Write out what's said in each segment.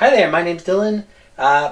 Hi there, my name's Dylan.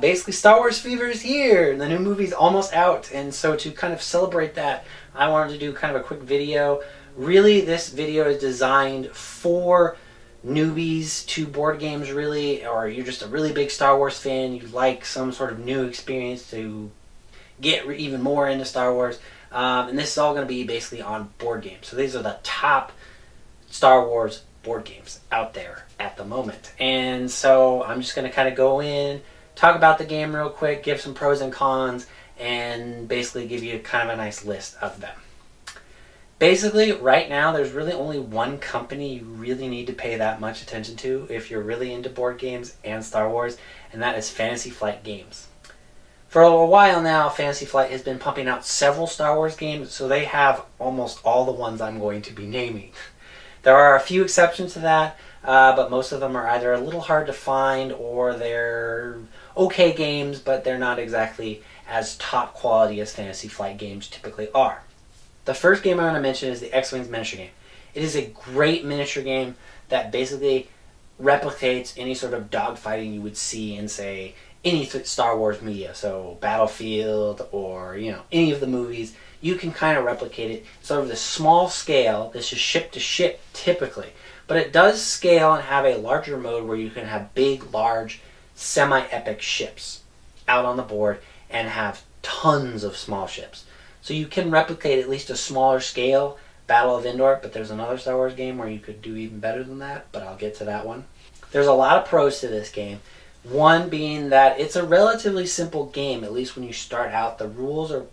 Basically, Star Wars Fever is here. The new movie's almost out, and so to kind of celebrate that, I wanted to do kind of a quick video. Really, this video is designed for newbies to board games, really, or you're just a really big Star Wars fan, you like some sort of new experience to get even more into Star Wars. And this is all going to be basically on board games. So these are the top Star Wars board games out there at the moment. And so I'm just going to kind of go in, talk about the game real quick, give some pros and cons, and basically give you kind of a nice list of them. Basically, right now, there's really only one company you really need to pay that much attention to if you're really into board games and Star Wars, and that is Fantasy Flight Games. For a while now, Fantasy Flight has been pumping out several Star Wars games, so they have almost all the ones I'm going to be naming. There are a few exceptions to that, but most of them are either a little hard to find or they're okay games, but they're not exactly as top quality as Fantasy Flight games typically are. The first game I want to mention is the X-Wings miniature game. It is a great miniature game that basically replicates any sort of dogfighting you would see in, say, any Star Wars media. So Battlefield or, any of the movies. You can kind of replicate it. Sort of this small scale. This is ship to ship typically. But it does scale and have a larger mode where you can have big, large, semi-epic ships out on the board and have tons of small ships. So you can replicate at least a smaller scale Battle of Endor, but there's another Star Wars game where you could do even better than that, but I'll get to that one. There's a lot of pros to this game. One being that it's a relatively simple game, at least when you start out. The rules are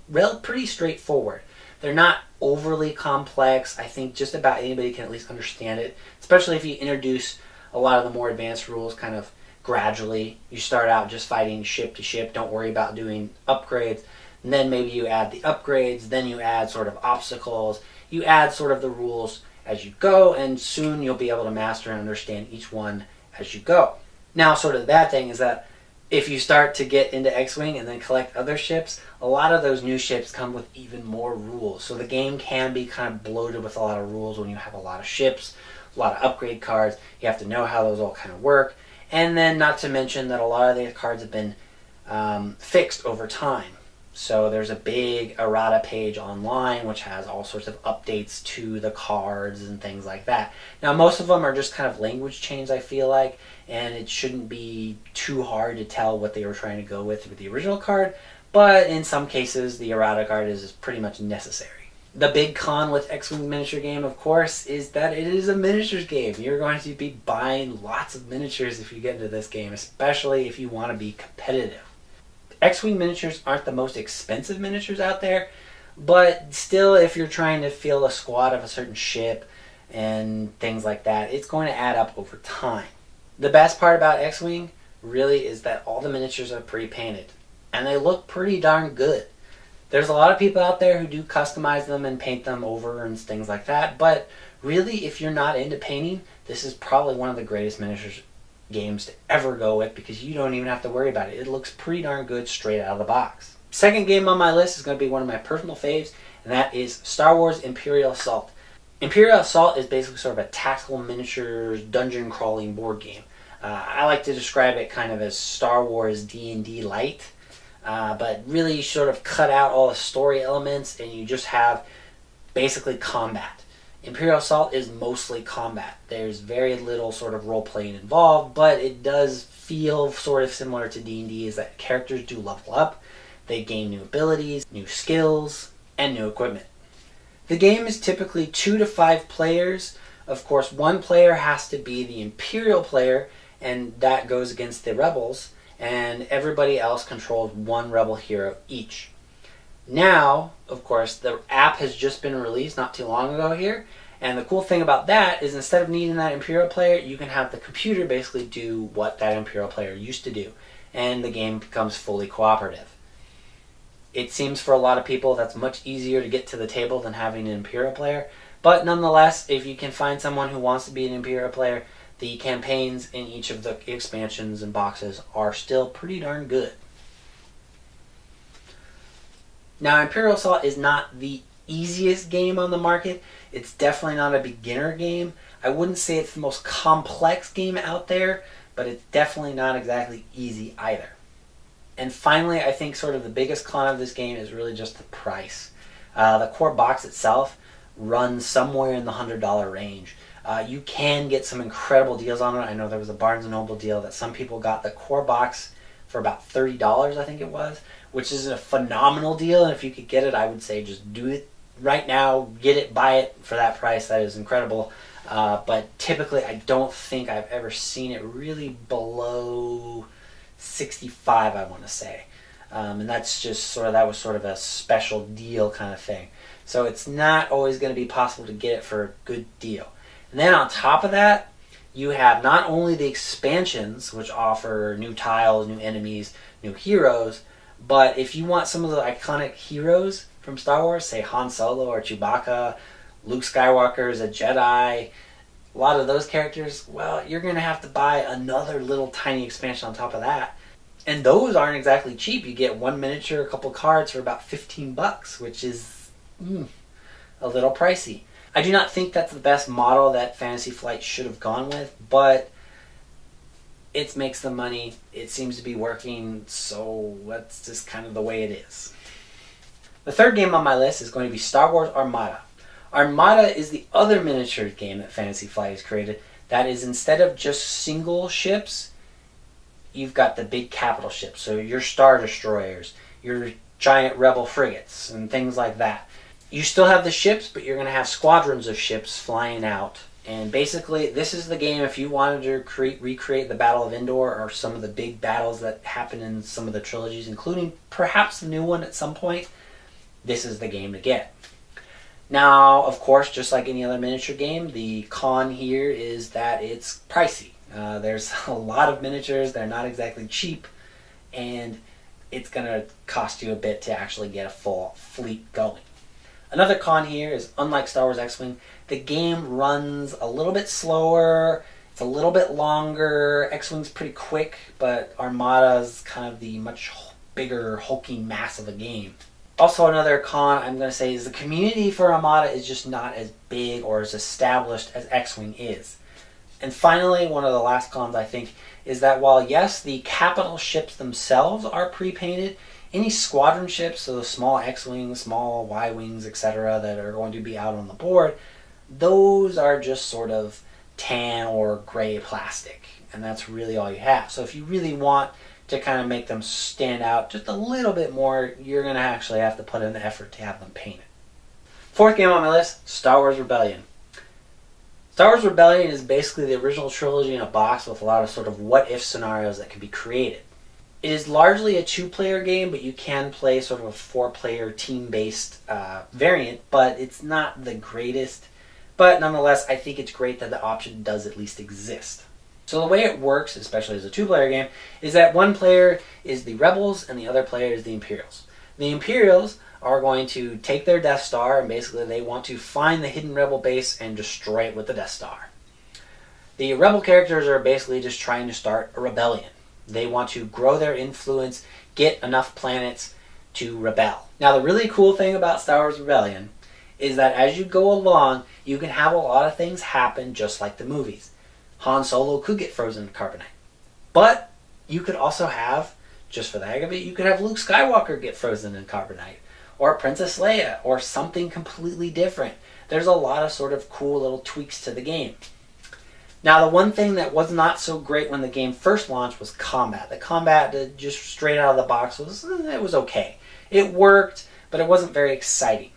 pretty straightforward. They're not overly complex. I think just about anybody can at least understand it, especially if you introduce a lot of the more advanced rules kind of gradually. You start out just fighting ship to ship. Don't worry about doing upgrades. And then maybe you add the upgrades. Then you add sort of obstacles. You add sort of the rules as you go, and soon you'll be able to master and understand each one as you go. Now, sort of the bad thing is that if you start to get into X-Wing and then collect other ships, a lot of those new ships come with even more rules. So the game can be kind of bloated with a lot of rules when you have a lot of ships, a lot of upgrade cards. You have to know how those all kind of work. And then not to mention that a lot of these cards have been fixed over time. So there's a big errata page online which has all sorts of updates to the cards and things like that. Now most of them are just kind of language change, I feel like, and it shouldn't be too hard to tell what they were trying to go with the original card, but in some cases the errata card is pretty much necessary. The big con with X-Wing miniature game, of course, is that it is a miniatures game. You're going to be buying lots of miniatures if you get into this game, especially if you want to be competitive. X-Wing miniatures aren't the most expensive miniatures out there, but still, if you're trying to field a squad of a certain ship and things like that, it's going to add up over time. The best part about X-Wing really is that all the miniatures are pre-painted, and they look pretty darn good. There's a lot of people out there who do customize them and paint them over and things like that, but really, if you're not into painting, this is probably one of the greatest miniatures games to ever go with because you don't even have to worry about it. It looks pretty darn good straight out of the box. Second game on my list is going to be one of my personal faves, and that is Star Wars Imperial Assault. Imperial Assault is basically sort of a tactical miniatures dungeon crawling board game. I like to describe it kind of as Star Wars D&D light, but really sort of cut out all the story elements and you just have basically combat. Imperial Assault is mostly combat. There's very little sort of role-playing involved, but it does feel sort of similar to D&D, is that characters do level up, they gain new abilities, new skills, and new equipment. The game is typically 2 to 5 players. Of course, one player has to be the Imperial player, and that goes against the Rebels, and everybody else controls one Rebel hero each. Now, of course, the app has just been released not too long ago here, and the cool thing about that is instead of needing that Imperial player, you can have the computer basically do what that Imperial player used to do, and the game becomes fully cooperative. It seems for a lot of people that's much easier to get to the table than having an Imperial player, but nonetheless, if you can find someone who wants to be an Imperial player, the campaigns in each of the expansions and boxes are still pretty darn good. Now, Imperial Assault is not the easiest game on the market. It's definitely not a beginner game. I wouldn't say it's the most complex game out there, but it's definitely not exactly easy either. And finally, I think sort of the biggest con of this game is really just the price. The core box itself runs somewhere in the $100 range. You can get some incredible deals on it. I know there was a Barnes & Noble deal that some people got the core box for about $30, I think it was, which is a phenomenal deal. And if you could get it, I would say just do it right now. Get it, buy it for that price. That is incredible. But typically, I don't think I've ever seen it really below $65, I want to say. And that's just that was sort of a special deal kind of thing. So it's not always going to be possible to get it for a good deal. And then on top of that, you have not only the expansions, which offer new tiles, new enemies, new heroes, but if you want some of the iconic heroes from Star Wars, say Han Solo or Chewbacca, Luke Skywalker is a Jedi, a lot of those characters, well, you're going to have to buy another little tiny expansion on top of that. And those aren't exactly cheap. You get one miniature, a couple cards for about $15, which is a little pricey. I do not think that's the best model that Fantasy Flight should have gone with, but it makes the money. It seems to be working, so that's just kind of the way it is. The third game on my list is going to be Star Wars Armada. Armada is the other miniature game that Fantasy Flight has created that is, instead of just single ships, you've got the big capital ships. So your Star Destroyers, your giant Rebel frigates, and things like that. You still have the ships, but you're going to have squadrons of ships flying out. And basically, this is the game if you wanted to recreate the Battle of Endor or some of the big battles that happen in some of the trilogies, including perhaps the new one at some point. This is the game to get. Now, of course, just like any other miniature game, the con here is that it's pricey. There's a lot of miniatures. They're not exactly cheap. And it's going to cost you a bit to actually get a full fleet going. Another con here is, unlike Star Wars X-Wing, the game runs a little bit slower. It's a little bit longer. X-Wing's pretty quick, but Armada's kind of the much bigger, hulking mass of a game. Also, another con I'm going to say is the community for Armada is just not as big or as established as X-Wing is. And finally, one of the last cons, I think, is that while, yes, the capital ships themselves are pre-painted, any squadron ships, so the small X-Wings, small Y-Wings, etc., that are going to be out on the board, those are just sort of tan or gray plastic. And that's really all you have. So if you really want to kind of make them stand out just a little bit more, you're going to actually have to put in the effort to have them painted. Fourth game on my list, Star Wars Rebellion. Star Wars Rebellion is basically the original trilogy in a box with a lot of sort of what-if scenarios that can be created. It is largely a two-player game, but you can play sort of a four-player team-based variant, but it's not the greatest. But nonetheless, I think it's great that the option does at least exist. So the way it works, especially as a two-player game, is that one player is the Rebels and the other player is the Imperials. The Imperials are going to take their Death Star and basically they want to find the hidden Rebel base and destroy it with the Death Star. The Rebel characters are basically just trying to start a rebellion. They want to grow their influence, get enough planets to rebel. Now the really cool thing about Star Wars Rebellion is that as you go along, you can have a lot of things happen just like the movies. Han Solo could get frozen in carbonite. But you could also have, just for the heck of it, you could have Luke Skywalker get frozen in carbonite. Or Princess Leia, or something completely different. There's a lot of sort of cool little tweaks to the game. Now, the one thing that was not so great when the game first launched was combat. The combat, just straight out of the box, it was okay. It worked, but it wasn't very exciting.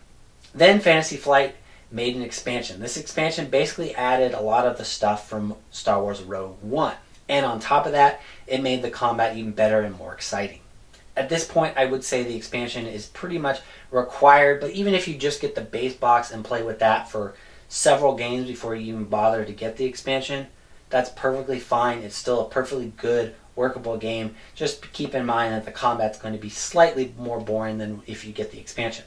Then Fantasy Flight made an expansion. This expansion basically added a lot of the stuff from Star Wars Rogue One. And on top of that, it made the combat even better and more exciting. At this point, I would say the expansion is pretty much required, but even if you just get the base box and play with that for several games before you even bother to get the expansion, that's perfectly fine. It's still a perfectly good, workable game. Just keep in mind that the combat's going to be slightly more boring than if you get the expansion.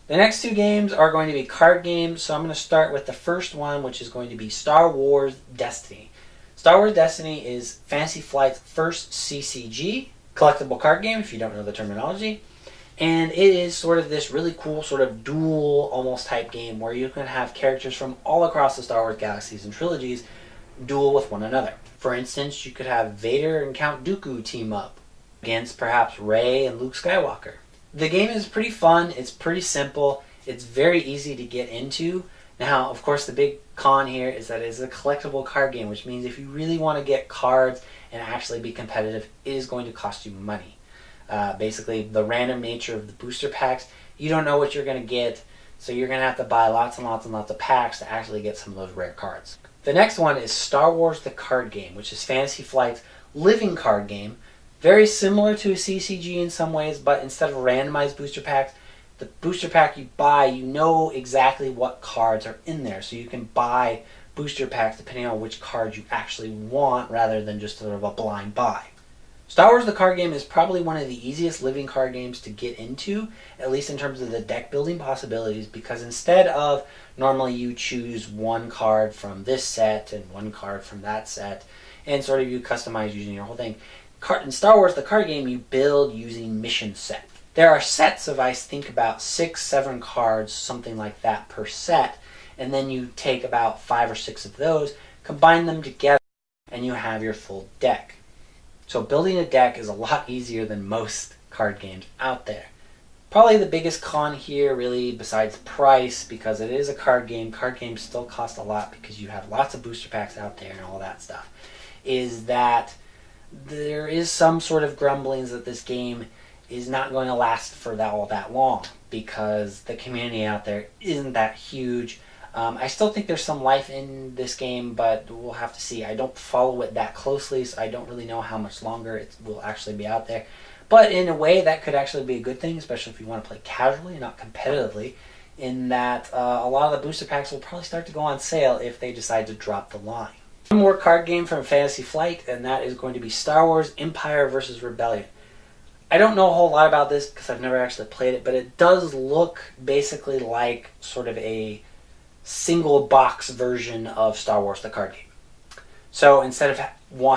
The next two games are going to be card games, so I'm going to start with the first one, which is going to be Star Wars Destiny. Star Wars Destiny is Fantasy Flight's first CCG, collectible card game, if you don't know the terminology. And it is sort of this really cool sort of duel almost type game where you can have characters from all across the Star Wars galaxies and trilogies duel with one another. For instance, you could have Vader and Count Dooku team up against perhaps Rey and Luke Skywalker. The game is pretty fun, it's pretty simple, it's very easy to get into. Now, of course, the big con here is that it's a collectible card game, which means if you really want to get cards and actually be competitive, it is going to cost you money. Basically, the random nature of the booster packs, you don't know what you're going to get, so you're going to have to buy lots and lots and lots of packs to actually get some of those rare cards. The next one is Star Wars the Card Game, which is Fantasy Flight's living card game. Very similar to a CCG in some ways, but instead of randomized booster packs, the booster pack you buy, you know exactly what cards are in there. So you can buy booster packs depending on which cards you actually want rather than just sort of a blind buy. Star Wars the Card Game is probably one of the easiest living card games to get into, at least in terms of the deck building possibilities, because instead of normally you choose one card from this set and one card from that set, and sort of you customize using your whole thing, in Star Wars the Card Game you build using mission set. There are sets of, I think, about 6, 7 cards, something like that per set, and then you take about 5 or 6 of those, combine them together, and you have your full deck. So building a deck is a lot easier than most card games out there. Probably the biggest con here, really, besides price, because it is a card game games still cost a lot because you have lots of booster packs out there and all that stuff, is that there is some sort of grumblings that this game is not going to last for all that long because the community out there isn't that huge. I still think there's some life in this game, but we'll have to see. I don't follow it that closely, so I don't really know how much longer it will actually be out there. But in a way, that could actually be a good thing, especially if you want to play casually and not competitively, in that a lot of the booster packs will probably start to go on sale if they decide to drop the line. One more card game from Fantasy Flight, and that is going to be Star Wars Empire vs. Rebellion. I don't know a whole lot about this because I've never actually played it, but it does look basically like sort of a single box version of Star Wars the Card Game. So instead of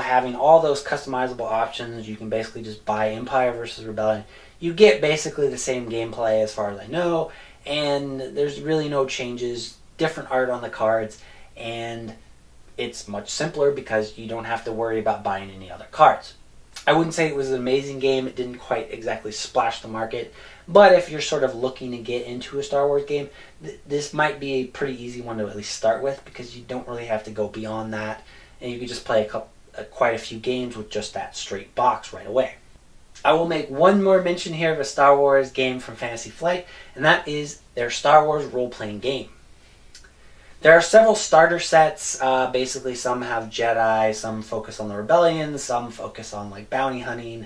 having all those customizable options, you can basically just buy Empire vs. Rebellion. You get basically the same gameplay as far as I know, and there's really no changes, different art on the cards, and it's much simpler because you don't have to worry about buying any other cards. I wouldn't say it was an amazing game. It didn't quite exactly splash the market. But if you're sort of looking to get into a Star Wars game, this might be a pretty easy one to at least start with because you don't really have to go beyond that. And you can just play quite a few games with just that straight box right away. I will make one more mention here of a Star Wars game from Fantasy Flight, and that is their Star Wars role-playing game. There are several starter sets. Basically, some have Jedi, some focus on the Rebellion, some focus on like bounty hunting,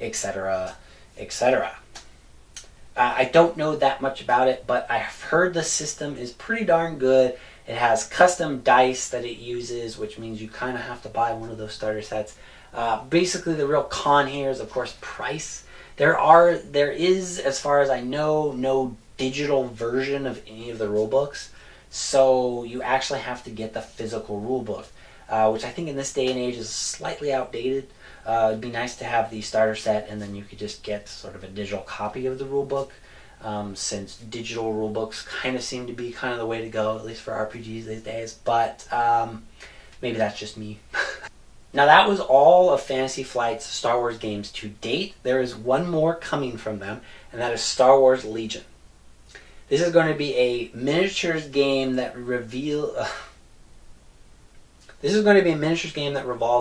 etc., etc. I don't know that much about it, but I've heard the system is pretty darn good. It has custom dice that it uses, which means you kind of have to buy one of those starter sets. Basically, the real con here is, of course, price. There is, as far as I know, no digital version of any of the rule books. So you actually have to get the physical rule book, which I think in this day and age is slightly outdated. It'd be nice to have the starter set and then you could just get sort of a digital copy of the rule book, since digital rule books kind of seem to be kind of the way to go, at least for RPGs these days. But maybe that's just me. Now that was all of Fantasy Flight's Star Wars games to date. There is one more coming from them, and that is Star Wars Legion. This is going to be a miniatures game that revolves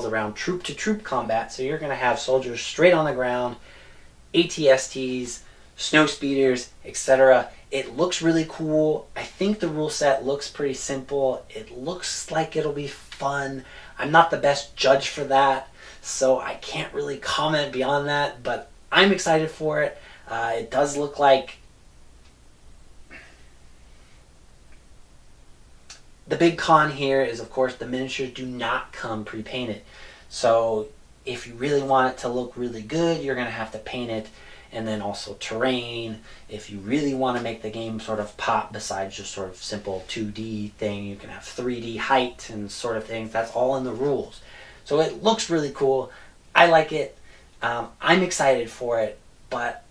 around troop-to-troop combat. So you're going to have soldiers straight on the ground, ATSTs, snow speeders, etc. It looks really cool. I think the rule set looks pretty simple. It looks like it'll be fun. I'm not the best judge for that, so I can't really comment beyond that, but I'm excited for it. It does look like the big con here is, of course, the miniatures do not come pre-painted. So if you really want it to look really good, you're going to have to paint it. And then also terrain. If you really want to make the game sort of pop besides just sort of simple 2D thing, you can have 3D height and sort of things. That's all in the rules. So it looks really cool. I like it. I'm excited for it, but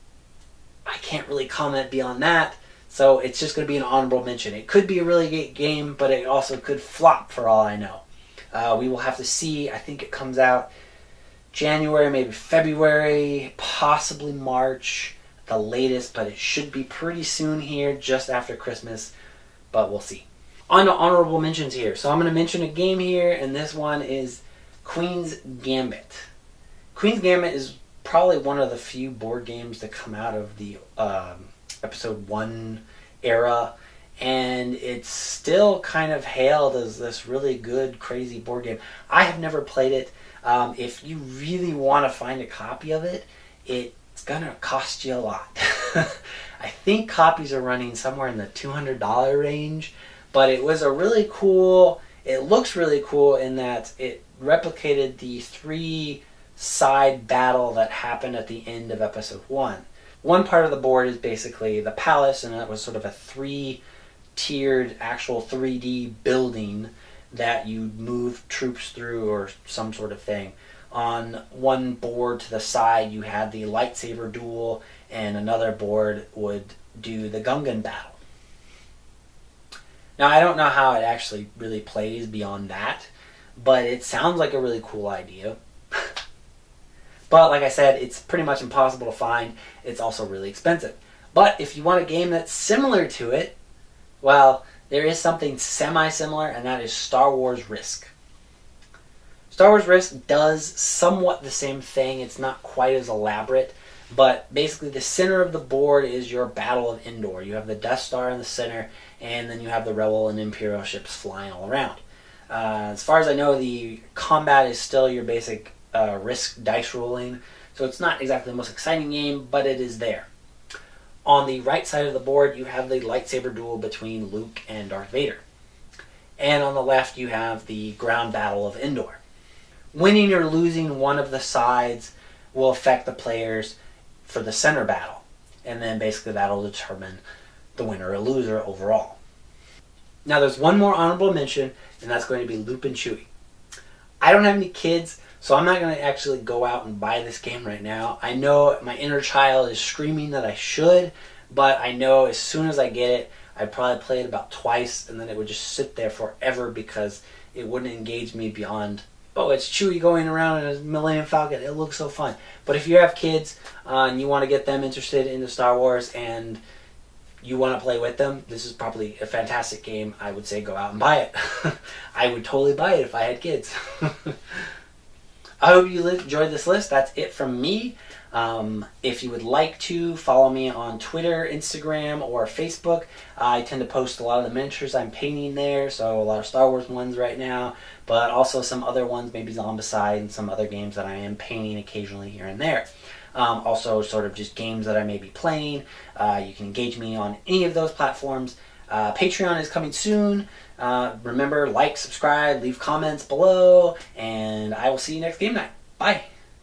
I can't really comment beyond that. So it's just going to be an honorable mention. It could be a really great game, but it also could flop for all I know. We will have to see. I think it comes out January, maybe February, possibly March, the latest, but it should be pretty soon here, just after Christmas, but we'll see. On to honorable mentions here. So I'm going to mention a game here, and this one is Queen's Gambit. Queen's Gambit is probably one of the few board games that come out of the Episode 1 era, and it's still kind of hailed as this really good, crazy board game. I have never played it. If you really want to find a copy of it, it's going to cost you a lot. I think copies are running somewhere in the $200 range, but it was a really cool, it looks really cool in that it replicated the 3-side battle that happened at the end of Episode 1. One part of the board is basically the palace, and that was sort of a 3-tiered actual 3D building that you move troops through or some sort of thing. On one board to the side, you had the lightsaber duel, and another board would do the Gungan battle. Now, I don't know how it actually really plays beyond that, but it sounds like a really cool idea. But like I said, it's pretty much impossible to find. It's also really expensive. But if you want a game that's similar to it, well, there is something semi-similar, and that is Star Wars Risk. Star Wars Risk does somewhat the same thing. It's not quite as elaborate, but basically the center of the board is your Battle of Endor. You have the Death Star in the center, and then you have the Rebel and Imperial ships flying all around. As far as I know, the combat is still your basic Risk dice rolling, so it's not exactly the most exciting game, but it is there. On the right side of the board, you have the lightsaber duel between Luke and Darth Vader. And on the left, you have the ground battle of Endor. Winning or losing one of the sides will affect the players for the center battle. And then basically that'll determine the winner or loser overall. Now there's one more honorable mention, and that's going to be Loop and Chewie. I don't have any kids, so I'm not going to actually go out and buy this game right now. I know my inner child is screaming that I should, but I know as soon as I get it, I'd probably play it about twice, and then it would just sit there forever because it wouldn't engage me beyond, oh, it's Chewie going around in a Millennium Falcon. It looks so fun. But if you have kids and you want to get them interested into Star Wars and you want to play with them, this is probably a fantastic game. I would say go out and buy it. I would totally buy it if I had kids. I hope you enjoyed this list. That's it from me. If you would like to, follow me on Twitter, Instagram, or Facebook. I tend to post a lot of the miniatures I'm painting there, so a lot of Star Wars ones right now, but also some other ones, maybe Zombicide and some other games that I am painting occasionally here and there. Also sort of just games that I may be playing. You can engage me on any of those platforms. Patreon is coming soon. Remember, like, subscribe, leave comments below, and I will see you next game night. Bye.